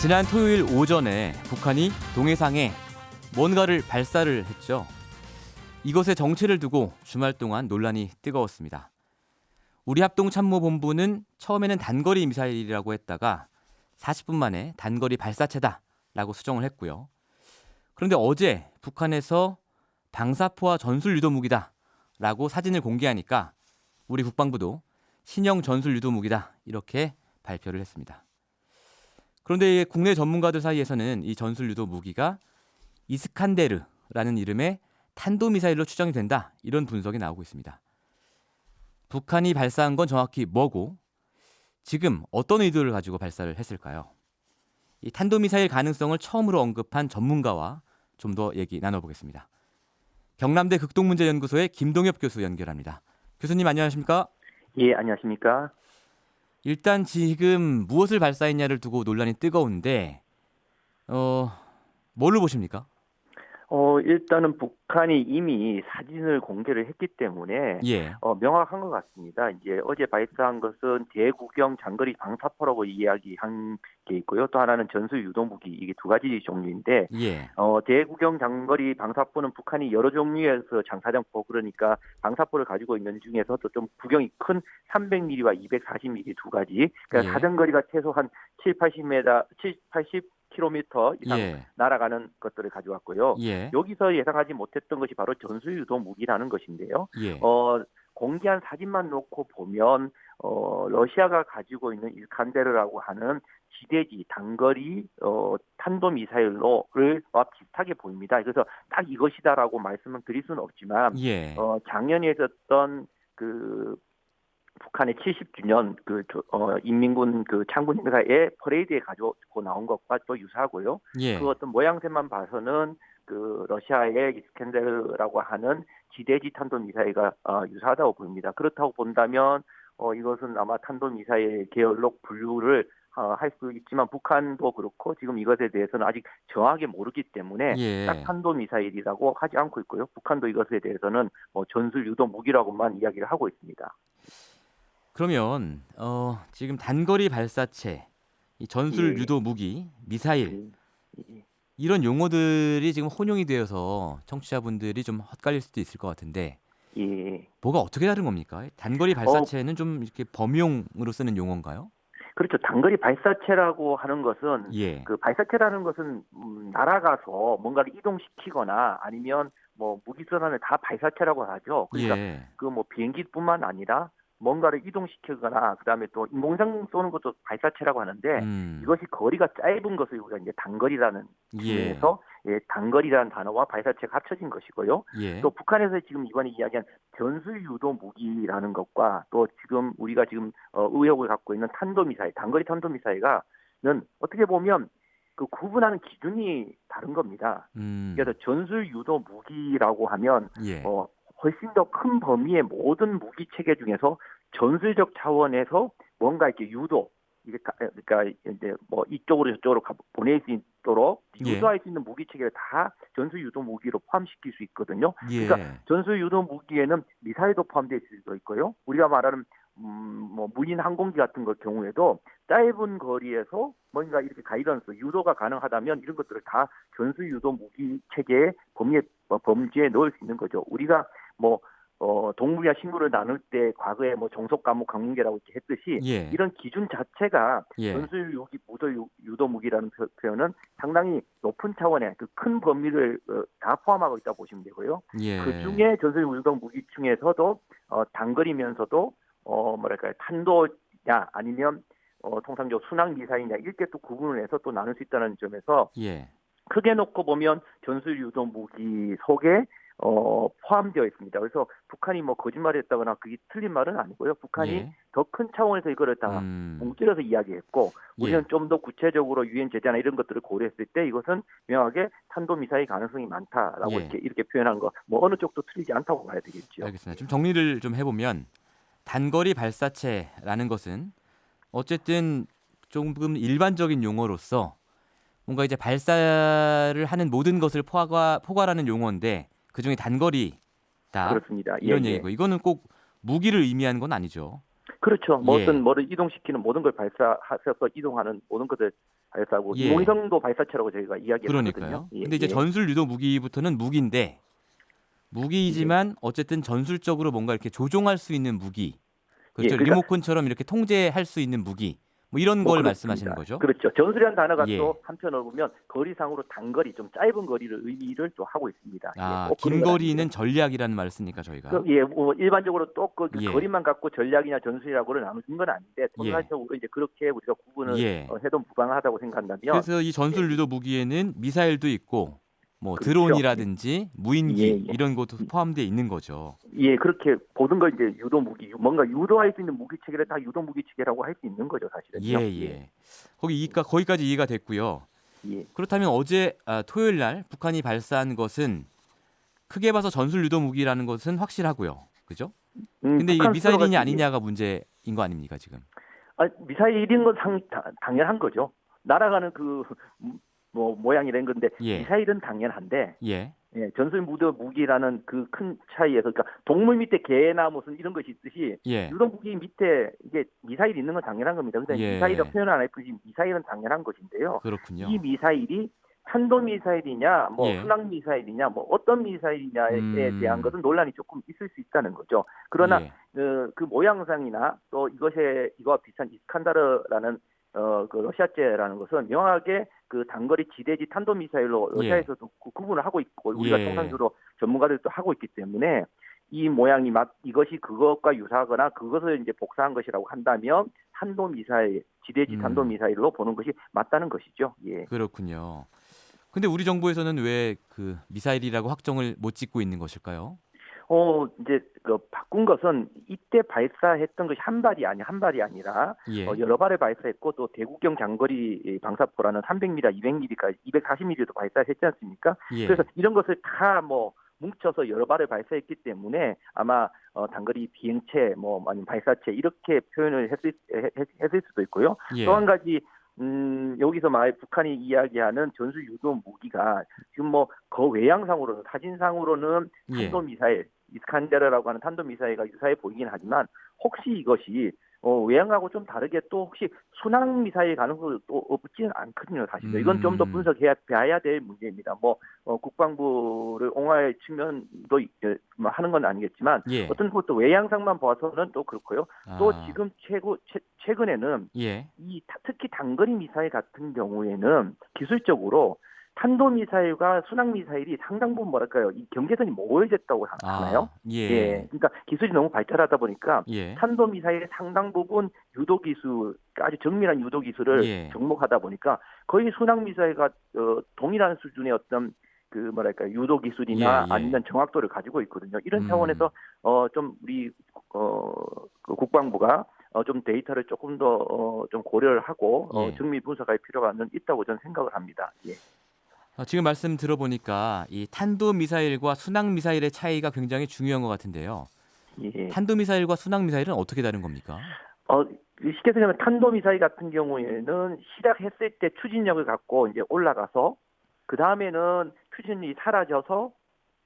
지난 토요일 오전에 북한이 동해상에 뭔가를 발사를 했죠. 이것의 정체를 두고 주말 동안 논란이 뜨거웠습니다. 우리 합동참모본부는 처음에는 단거리 미사일이라고 했다가 40분 만에 단거리 발사체다라고 수정을 했고요. 그런데 어제 북한에서 방사포와 전술유도무기다라고 사진을 공개하니까 우리 국방부도 신형 전술유도무기다 이렇게 발표를 했습니다. 그런데 국내 전문가들 사이에서는 이 전술유도 무기가 이스칸데르라는 이름의 탄도미사일로 추정이 된다 이런 분석이 나오고 있습니다. 북한이 발사한 건 정확히 뭐고 지금 어떤 의도를 가지고 발사를 했을까요? 이 탄도미사일 가능성을 처음으로 언급한 전문가와 좀 더 얘기 나눠보겠습니다. 경남대 극동문제연구소의 김동엽 교수 연결합니다. 교수님 안녕하십니까? 예, 안녕하십니까? 일단 지금 무엇을 발사했냐를 두고 논란이 뜨거운데 뭘로 보십니까? 일단은 북한이 이미 사진을 공개를 했기 때문에 예. 명확한 것 같습니다. 이제 어제 발사한 것은 대구경 장거리 방사포라고 이야기한 게 있고요. 또 하나는 전술 유도무기 이게 두 가지 종류인데 예. 대구경 장거리 방사포는 북한이 여러 종류에서 장사정포 그러니까 방사포를 가지고 있는 중에서도 좀 구경이 큰 300mm와 240mm 두 가지. 그러니까 예. 사정거리가 최소 한 80m km 이상 예. 날아가는 것들을 가져왔고요. 예. 여기서 예상하지 못했던 것이 바로 전술유도 무기라는 것인데요. 예. 공개한 사진만 놓고 보면 러시아가 가지고 있는 일칸데르라고 하는 지대지 단거리 탄도미사일로를 비슷하게 보입니다. 그래서 딱 이것이다라고 말씀을 드릴 수는 없지만 예. 작년에 있었던 그 북한의 70주년 인민군 창군 행사에 퍼레이드에 가지고 나온 것과 또 유사하고요. 예. 그 어떤 모양새만 봐서는 그 러시아의 이스칸데르라고 하는 지대지 탄도미사일과 유사하다고 보입니다. 그렇다고 본다면 이것은 아마 탄도미사일 계열로 분류를 할 수 있지만 북한도 그렇고 지금 이것에 대해서는 아직 정확하게 모르기 때문에 예. 딱 탄도미사일이라고 하지 않고 있고요. 북한도 이것에 대해서는 전술 유도 무기라고만 이야기를 하고 있습니다. 그러면 지금 단거리 발사체, 이 전술 예. 유도 무기, 미사일 예. 이런 용어들이 지금 혼용이 되어서 청취자분들이 좀 헛갈릴 수도 있을 것 같은데 예. 뭐가 어떻게 다른 겁니까? 단거리 발사체는 좀 이렇게 범용으로 쓰는 용어인가요? 그렇죠. 단거리 발사체라고 하는 것은 예. 그 발사체라는 것은 날아가서 뭔가를 이동시키거나 아니면 뭐 무기선언을 다 발사체라고 하죠. 그러니까 예. 그 뭐 비행기뿐만 아니라 뭔가를 이동시키거나 그다음에 또 인공지능 쏘는 것도 발사체라고 하는데 이것이 거리가 짧은 것을 우리가 이제 단거리라는 측면에서 단거리라는 단어와 발사체가 합쳐진 것이고요. 예. 또 북한에서 지금 이번에 이야기한 전술 유도 무기라는 것과 또 지금 우리가 지금 의혹을 갖고 있는 탄도미사일, 단거리 탄도미사일과는 어떻게 보면 그 구분하는 기준이 다른 겁니다. 그래서 전술 유도 무기라고 하면 예. 훨씬 더 큰 범위의 모든 무기 체계 중에서 전술적 차원에서 뭔가 이렇게 유도, 그러니까 이제 뭐 이쪽으로 저쪽으로 보낼 수 있도록 유도할 수 있는 무기 체계를 다 전술 유도 무기로 포함시킬 수 있거든요. 예. 그러니까 전술 유도 무기에는 미사일도 포함되어 있을 수도 있고요. 우리가 말하는 뭐 무인 항공기 같은 것 경우에도 짧은 거리에서 뭔가 이렇게 가이던스, 유도가 가능하다면 이런 것들을 다 전술 유도 무기 체계의 범주에 넣을 수 있는 거죠. 우리가 뭐 동물이나 식물을 나눌 때 과거에 뭐 종속 과목 강문계라고 이렇게 했듯이 예. 이런 기준 자체가 예. 전술 유도 무기라는 표현은 상당히 높은 차원의 그 큰 범위를 다 포함하고 있다고 보시면 되고요. 예. 그 중에 전술 유도 무기 중에서도 단거리면서도 뭐랄까요 탄도냐 아니면 통상적으로 순항 미사일이냐 이렇게 또 구분을 해서 또 나눌 수 있다는 점에서 예. 크게 놓고 보면 전술 유도 무기 속에 포함되어 있습니다. 그래서 북한이 뭐 거짓말했다거나 그게 틀린 말은 아니고요. 북한이 예. 더 큰 차원에서 이거를 다 뭉뚱겨서 이야기했고 우리는 좀 더 구체적으로 유엔 제재나 이런 것들을 고려했을 때 이것은 명확하게 탄도미사일 가능성이 많다라고 예. 이렇게 표현한 거 뭐 어느 쪽도 틀리지 않다고 봐야 되겠죠. 알겠습니다. 좀 정리를 좀 해보면 단거리 발사체라는 것은 어쨌든 조금 일반적인 용어로서 뭔가 이제 발사를 하는 모든 것을 포괄하는 용어인데 그중에 단거리다. 그렇습니다. 이런 예. 얘기고 이거는 꼭 무기를 의미하는 건 아니죠. 그렇죠. 예. 어떤 뭐를 이동시키는 모든 걸 발사해서 이동하는 모든 것을 발사하고 예. 인공위성도 발사체라고 저희가 이야기를 하거든요. 그러니까요. 예, 근데 이제 예. 전술 유도 무기부터는 무기인데 무기이지만 어쨌든 전술적으로 뭔가 이렇게 조종할 수 있는 무기. 예, 그렇죠. 그러니까 리모컨처럼 이렇게 통제할 수 있는 무기. 뭐 이런 뭐 걸 말씀하시는 그렇습니다. 거죠? 그렇죠. 전술이라는 단어가 예. 또 한편으로 보면 거리상으로 단거리, 좀 짧은 거리를 의미를 또 하고 있습니다. 예, 아, 꼭 그런 긴 건 아닌데. 거리는 전략이라는 말을 쓰니까 저희가. 예, 뭐 일반적으로 또 그 예. 거리만 갖고 전략이냐 전술이라고는 나누는 건 아닌데 예. 통상적으로 이제 그렇게 우리가 구분을 예. 해도 무방하다고 생각한다면, 그래서 이 예, 전술 유도 무기에는 미사일도 있고 뭐 그렇죠. 예, 드론이라든지 예, 무인기 예. 이런 것도 포함되어 있는 거죠. 예, 그렇게 모든 걸 이제 유도 무기, 뭔가 유도할 수 있는 무기 체계를 다 유도 무기 체계라고 할 수 있는 거죠, 사실은요. 예, 예, 예. 거기까지 이해가 됐고요. 예. 그렇다면 어제 토요일 날 북한이 발사한 것은 크게 봐서 전술 유도 무기라는 것은 확실하고 그죠? 근데 이게 북한 스스로가 미사일이냐 아니냐가 문제인 거 아닙니까, 지금? 미사일인 건 당연한 거죠. 날아가는 그 뭐 모양이란 건데 예. 미사일은 당연한데, 예. 예, 전술 무도 무기라는 그 큰 차이에서, 그러니까 동물 밑에 개나 무슨 이런 것이 있듯이 예. 유도 무기 밑에 이게 미사일이 있는 건 당연한 겁니다. 근데 예. 미사일이라고 표현 안 할 뿐이지 미사일은 당연한 것인데요. 이 그렇군요. 미사일이 탄도 미사일이냐, 뭐 예. 순항 미사일이냐, 뭐 어떤 미사일이냐에 대한 것은 논란이 조금 있을 수 있다는 거죠. 그러나 예. 그 모양상이나 또 이거와 비슷한 이스칸다르라는 그 러시아제라는 것은 명확하게 그 단거리 지대지 탄도 미사일로 예. 러시아에서도 구분을 하고 있고 우리가 예. 통상적으로 전문가들도 하고 있기 때문에 이 모양이 이것이 그것과 유사하거나 그것을 이제 복사한 것이라고 한다면 탄도 미사일, 지대지 탄도 미사일로 보는 것이 맞다는 것이죠. 예. 그렇군요. 근데 우리 정부에서는 왜 그 미사일이라고 확정을 못 짓고 있는 것일까요? 이제 그 바꾼 것은 이때 발사했던 것이 한 발이 아니라 예. 여러 발을 발사했고, 또 대국경 장거리 방사포라는 300mm, 200mm까지 240mm도 발사했지 않습니까? 예. 그래서 이런 것을 다 뭐 뭉쳐서 여러 발을 발사했기 때문에 아마 단거리 비행체 아니면 발사체 이렇게 표현을 했을 수도 있고요. 예. 또 한 가지 여기서 북한이 이야기하는 전술 유도 무기가 지금 뭐 외양상으로는, 사진상으로는 예. 탄도미사일, 이스칸데르라고 하는 탄도미사일과 유사해 보이긴 하지만 혹시 이것이 외양하고 좀 다르게 또 혹시 순항 미사일 가능성도 또 없지는 않거든요, 사실. 이건 좀 더 분석해야 될 문제입니다. 국방부를 옹호할 측면도 하는 건 아니겠지만, 예. 어떤 것도 외양상만 봐서는 또 그렇고요. 또 아. 지금 최근에는 예. 특히 단거리 미사일 같은 경우에는 기술적으로 탄도미사일과 순항미사일이 상당 부분 이 경계선이 모호해졌다고 하나요? 예. 그러니까 기술이 너무 발달하다 보니까 예. 탄도미사일의 상당 부분 유도 기술, 아주 정밀한 유도 기술을 예. 접목하다 보니까 거의 순항미사일과 동일한 수준의 어떤 유도 기술이나 예. 아니면 정확도를 가지고 있거든요. 이런 차원에서 좀 우리 그 국방부가 좀 데이터를 조금 더 좀 고려를 하고 예. 정밀 분석할 필요가 있다고 저는 생각을 합니다. 예. 지금 말씀 들어보니까 이 탄도 미사일과 순항 미사일의 차이가 굉장히 중요한 것 같은데요. 예. 탄도 미사일과 순항 미사일은 어떻게 다른 겁니까? 쉽게 생각하면 탄도 미사일 같은 경우에는 시작했을 때 추진력을 갖고 이제 올라가서 그 다음에는 추진력이 사라져서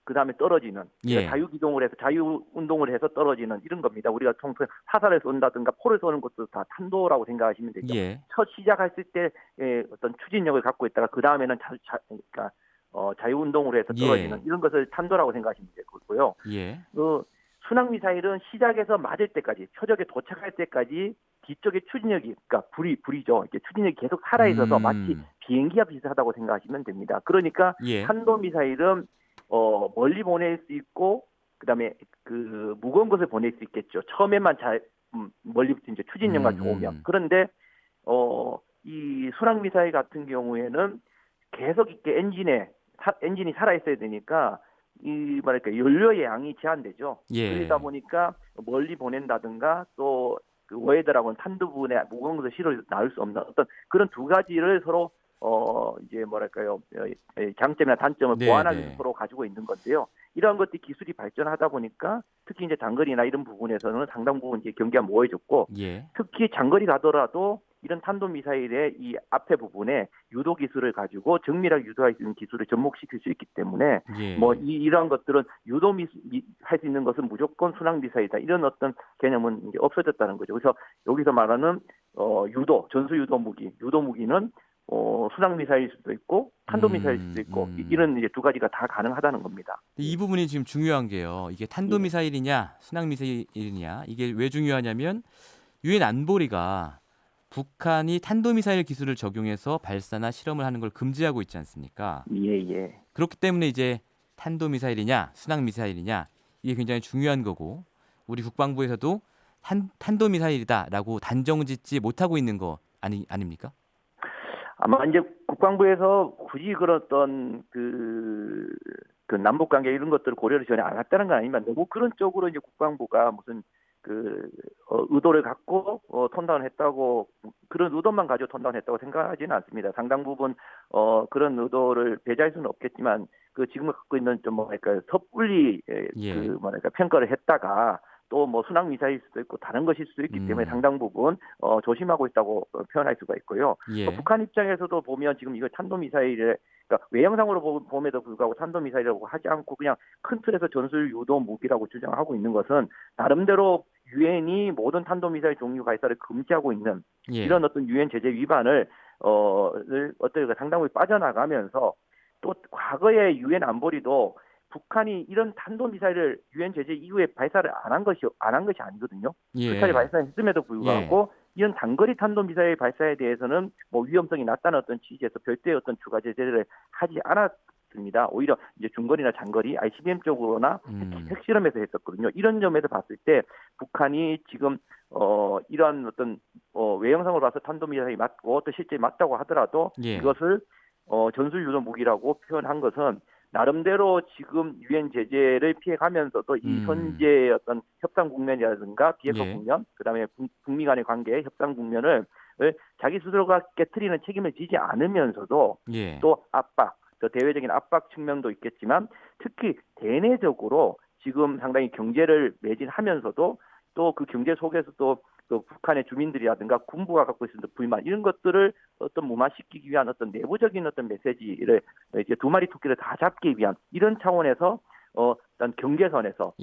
그 다음에 떨어지는, 예. 자유기동을 해서 자유운동을 해서 떨어지는 이런 겁니다. 우리가 평소에 화살을 쏜다든가 포를 쏘는 것도 다 탄도라고 생각하시면 되죠. 예. 첫 시작했을 때 어떤 추진력을 갖고 있다가 그 다음에는 자유운동으로 해서 떨어지는 이런 것을 탄도라고 생각하시면 되고요. 예. 순항 미사일은 시작해서 맞을 때까지, 표적에 도착할 때까지 뒤쪽에 추진력이, 그러니까 불이죠. 이렇게 추진력이 계속 살아 있어서 마치 비행기와 비슷하다고 생각하시면 됩니다. 그러니까 예. 탄도 미사일은 멀리 보낼 수 있고, 그다음에 그 무거운 것을 보낼 수 있겠죠. 처음에만 멀리부터 이제 추진력만 좋으면. 그런데 이 순항 미사일 같은 경우에는 계속 이렇게 엔진이 살아 있어야 되니까 연료의 양이 제한되죠. 예. 그러다 보니까 멀리 보낸다든가 또 그 워헤드라고는 탄도 부분에 무거운 것을 실어 나올 수 없는 어떤 그런 두 가지를 서로 장점이나 단점을 보완하기 위해서 서로 가지고 있는 건데요. 이러한 것들이 기술이 발전하다 보니까 특히 이제 장거리나 이런 부분에서는 상당 부분 이제 경기가 모호해졌고 예. 특히 장거리 가더라도 이런 탄도미사일의 이 앞에 부분에 유도 기술을 가지고 정밀하게 유도할 수 있는 기술을 접목시킬 수 있기 때문에 예. 뭐 이러한 것들은 할 수 있는 것은 무조건 순항 미사일이다. 이런 어떤 개념은 이제 없어졌다는 거죠. 그래서 여기서 말하는 전수 유도 무기는 순항 미사일일 수도 있고 탄도 미사일일 수도 있고 이런 이제 두 가지가 다 가능하다는 겁니다. 이 부분이 지금 중요한 게요. 이게 탄도 미사일이냐 순항 미사일이냐 이게 왜 중요하냐면 유엔 안보리가 북한이 탄도미사일 기술을 적용해서 발사나 실험을 하는 걸 금지하고 있지 않습니까? 예. 그렇기 때문에 이제 탄도미사일이냐 순항미사일이냐 이게 굉장히 중요한 거고 우리 국방부에서도 탄도미사일이다라고 단정짓지 못하고 있는 거 아닙니까? 아마 이제 국방부에서 굳이 그런 어떤 그 남북 관계 이런 것들을 고려를 전혀 안 했다는 건 아니지만 너무 그런 쪽으로 이제 국방부가 무슨 의도를 갖고 톤다운 했다고 그런 의도만 가지고 톤다운 했다고 생각하지는 않습니다. 상당 부분 그런 의도를 배제할 수는 없겠지만 지금 갖고 있는 좀 뭐랄까 섣불리 평가를 했다가 또 뭐 순항 미사일일 수도 있고 다른 것일 수도 있기 때문에 상당 부분 조심하고 있다고 표현할 수가 있고요. 예. 북한 입장에서도 보면 지금 이거 탄도 미사일을 그러니까 외형상으로 봄에도 불구하고 탄도 미사일이라고 하지 않고 그냥 큰 틀에서 전술 유도 무기라고 주장하고 있는 것은 나름대로 유엔이 모든 탄도 미사일 종류 발사를 금지하고 있는 이런 어떤 유엔 제재 위반을 어떻게 상당 부분 빠져나가면서 또 과거에 유엔 안보리도 북한이 이런 탄도미사일을 유엔 제재 이후에 발사를 안 한 것이 아니거든요. 끝까지 발사했음에도 불구하고 이런 장거리 탄도미사일 발사에 대해서는 뭐 위험성이 낮다는 어떤 취지에서 별도의 어떤 추가 제재를 하지 않았습니다. 오히려 이제 중거리나 장거리 ICBM 쪽으로나 핵실험에서 했었거든요. 이런 점에서 봤을 때 북한이 지금 이러한 어떤 외형상으로 봐서 탄도미사일이 맞고 또 실제 맞다고 하더라도 이것을 전술 유도 무기라고 표현한 것은 나름대로 지금 유엔 제재를 피해가면서도 이 현재의 어떤 협상 국면이라든가 비핵화 국면, 그다음에 북미 간의 관계 협상 국면을 자기 스스로가 깨트리는 책임을 지지 않으면서도 또 압박, 또 대외적인 압박 측면도 있겠지만 특히 대내적으로 지금 상당히 경제를 매진하면서도 또 그 경제 속에서도 또 북한의 주민들이라든가 군부가 갖고 있는 불만 이런 것들을 어떤 무마시키기 위한 어떤 내부적인 어떤 메시지를 이제 두 마리 토끼를 다 잡기 위한 이런 차원에서 일단 경계선에서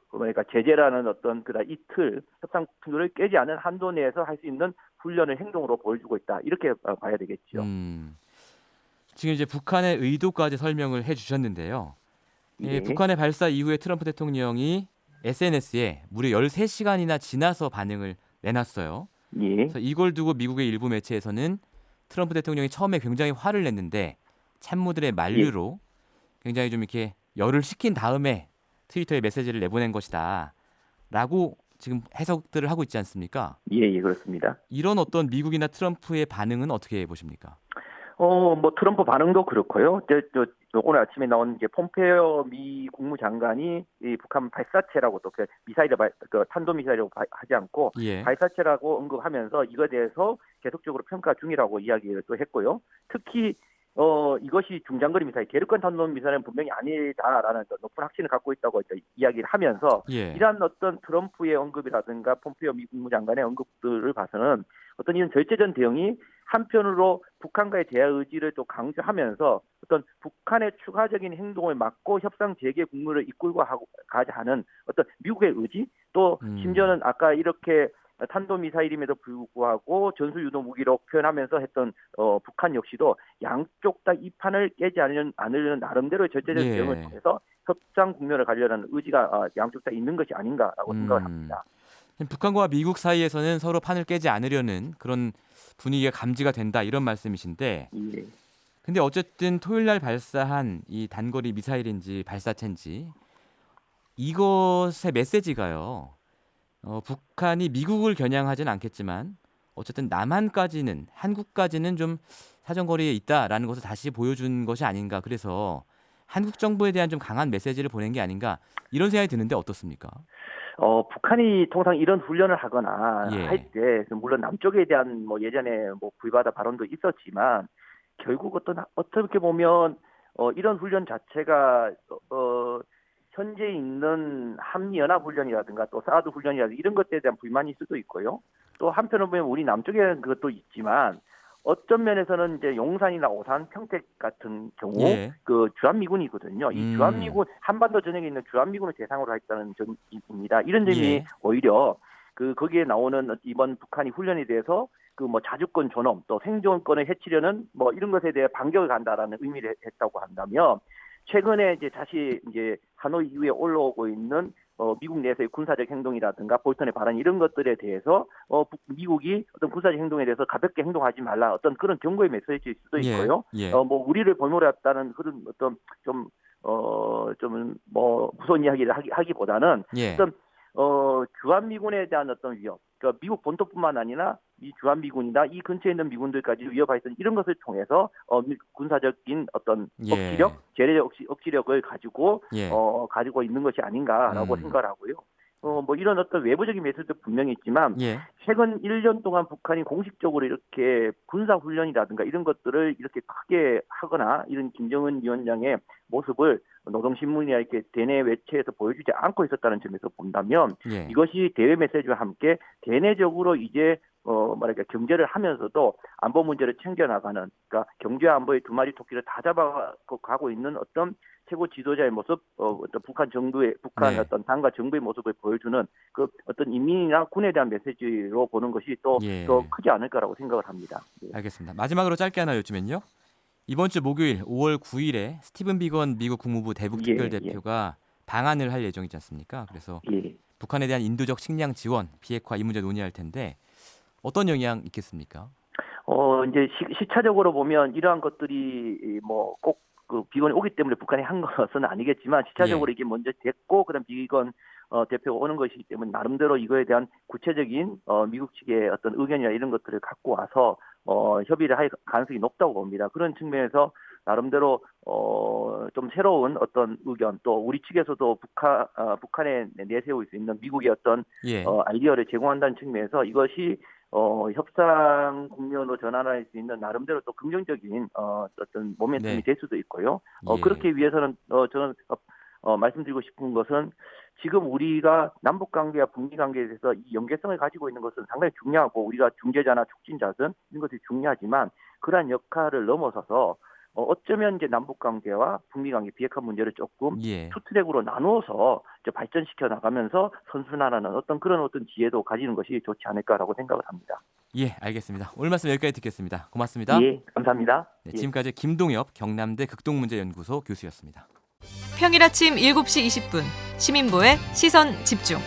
그러니까 제재라는 어떤 이틀 협상 틀을 깨지 않은 한도 내에서 할 수 있는 훈련을 행동으로 보여주고 있다 이렇게 봐야 되겠죠. 지금 이제 북한의 의도까지 설명을 해주셨는데요. 북한의 발사 이후에 트럼프 대통령이 SNS에 무려 13시간이나 지나서 반응을 내놨어요. 그래서 이걸 두고 미국의 일부 매체에서는 트럼프 대통령이 처음에 굉장히 화를 냈는데 참모들의 만류로 굉장히 좀 이렇게 열을 식힌 다음에 트위터에 메시지를 내보낸 것이다 라고 지금 해석들을 하고 있지 않습니까? 예, 그렇습니다. 이런 어떤 미국이나 트럼프의 반응은 어떻게 보십니까? 뭐 트럼프 반응도 그렇고요. 오늘 아침에 나온 이제 폼페이오 미 국무장관이 이 북한 발사체라고 또 탄도 미사일이라고 하지 않고 발사체라고 언급하면서 이거에 대해서 계속적으로 평가 중이라고 이야기를 또 했고요. 특히 이것이 중장거리 미사일, 계륵권 탄도 미사일은 분명히 아니다라는 높은 확신을 갖고 있다고 이야기를 하면서 이러한 어떤 트럼프의 언급이라든가 폼페이오 미 국무장관의 언급들을 봐서는 어떤 이런 절제전 대응이 한편으로 북한과의 대화 의지를 또 강조하면서 어떤 북한의 추가적인 행동을 막고 협상 재개 국면을 이끌고 가자 하는 어떤 미국의 의지 또 심지어는 아까 이렇게 탄도미사일임에도 불구하고 전술유도 무기로 표현하면서 했던 북한 역시도 양쪽 다 이 판을 깨지 않으려는 나름대로의 절제적 대응을 통해서 협상 국면을 가려는 의지가 양쪽 다 있는 것이 아닌가라고 생각을 합니다. 북한과 미국 사이에서는 서로 판을 깨지 않으려는 그런 분위기가 감지가 된다 이런 말씀이신데 근데 어쨌든 토요일 날 발사한 이 단거리 미사일인지 발사체인지 이것의 메시지가요. 북한이 미국을 겨냥하진 않겠지만 어쨌든 남한까지는 한국까지는 좀 사정거리에 있다라는 것을 다시 보여준 것이 아닌가. 그래서 한국 정부에 대한 좀 강한 메시지를 보낸 게 아닌가 이런 생각이 드는데 어떻습니까? 북한이 통상 이런 훈련을 하거나 할 때 물론 남쪽에 대한 예전에 불바다 발언도 있었지만 결국 어떻게 보면 이런 훈련 자체가 현재 있는 한미연합훈련이라든가 또 사드 훈련이라든가 이런 것들에 대한 불만일 수도 있고요. 또 한편으로 보면 우리 남쪽에는 그것도 있지만 어떤 면에서는 이제 용산이나 오산, 평택 같은 경우 예. 그 주한미군이거든요. 이 주한미군 한반도 전역에 있는 주한미군을 대상으로 했다는 점입니다. 이런 점이 예. 오히려 거기에 나오는 이번 북한이 훈련에 대해서 그 뭐 자주권 존엄 또 생존권을 해치려는 뭐 이런 것에 대해 반격을 간다라는 의미를 했다고 한다면 최근에 이제 다시 이제 하노이 이후에 올라오고 있는 미국 내에서의 군사적 행동이라든가 볼턴의 발언 이런 것들에 대해서 미국이 어떤 군사적 행동에 대해서 가볍게 행동하지 말라 어떤 그런 경고의 메시지일 수도 있고요. 예. 뭐 우리를 볼모했다는 그런 어떤 좀 뭐 무서운 이야기를 하기보다는 예. 어떤 주한미군에 대한 어떤 위협, 그러니까 미국 본토뿐만 아니라 이 주한미군이나 이 근처에 있는 미군들까지 위협할 수 있는 이런 것을 통해서 군사적인 어떤 예. 억지력, 재래적 억지력을 가지고 예. 가지고 있는 것이 아닌가라고 생각을 하고요. 뭐 이런 어떤 외부적인 메시지도 분명히 있지만 예. 최근 1년 동안 북한이 공식적으로 이렇게 군사훈련이라든가 이런 것들을 이렇게 크게 하거나 이런 김정은 위원장의 모습을 노동신문이나 이렇게 대내 매체에서 보여주지 않고 있었다는 점에서 본다면 예. 이것이 대외 메시지와 함께 대내적으로 이제 말하니까 경제를 하면서도 안보 문제를 챙겨나가는 그러니까 경제 안보의 두 마리 토끼를 다 잡아가고 있는 어떤 최고 지도자의 모습, 어떤 북한 네. 어떤 당과 정부의 모습을 보여주는 그 어떤 인민이나 군에 대한 메시지로 보는 것이 또 더 예. 크지 않을까라고 생각을 합니다. 네. 알겠습니다. 마지막으로 짧게 하나 여쭈면요. 이번 주 목요일 5월 9일에 스티븐 비건 미국 국무부 대북 특별대표가 방한을 할 예정이지 않습니까? 그래서 예. 북한에 대한 인도적 식량 지원, 비핵화 이 문제 논의할 텐데 어떤 영향 있겠습니까? 이제 시차적으로 보면 이러한 것들이 뭐 꼭 그 비건이 오기 때문에 북한이 한 것은 아니겠지만 시차적으로 예. 이게 먼저 됐고 그다음 비건 대표가 오는 것이기 때문에 나름대로 이거에 대한 구체적인 미국 측의 어떤 의견이나 이런 것들을 갖고 와서 협의를 할 가능성이 높다고 봅니다. 그런 측면에서 나름대로 좀 새로운 어떤 의견 또 우리 측에서도 북한에 내세울 수 있는 미국의 어떤 예. 아이디어를 제공한다는 측면에서 이것이 협상 국면으로 전환할 수 있는 나름대로 또 긍정적인 어떤 모멘텀이 네. 될 수도 있고요. 예. 그렇게 위해서는 저는 말씀드리고 싶은 것은 지금 우리가 남북 관계와 북미 관계에 대해서 이 연계성을 가지고 있는 것은 상당히 중요하고 우리가 중재자나 促진자든 이런 것이 중요하지만 그러한 역할을 넘어서서 어쩌면 이제 남북 관계와 북미 관계 비핵화 문제를 조금 예. 투 트랙으로 나누어서 이제 발전시켜 나가면서 선순환하는 어떤 지혜도 가지는 것이 좋지 않을까라고 생각을 합니다. 예, 알겠습니다. 오늘 말씀 여기까지 듣겠습니다. 고맙습니다. 예, 감사합니다. 네, 예. 지금까지 김동엽 경남대 극동문제연구소 교수였습니다. 평일 아침 7시 20분 시민보의 시선 집중.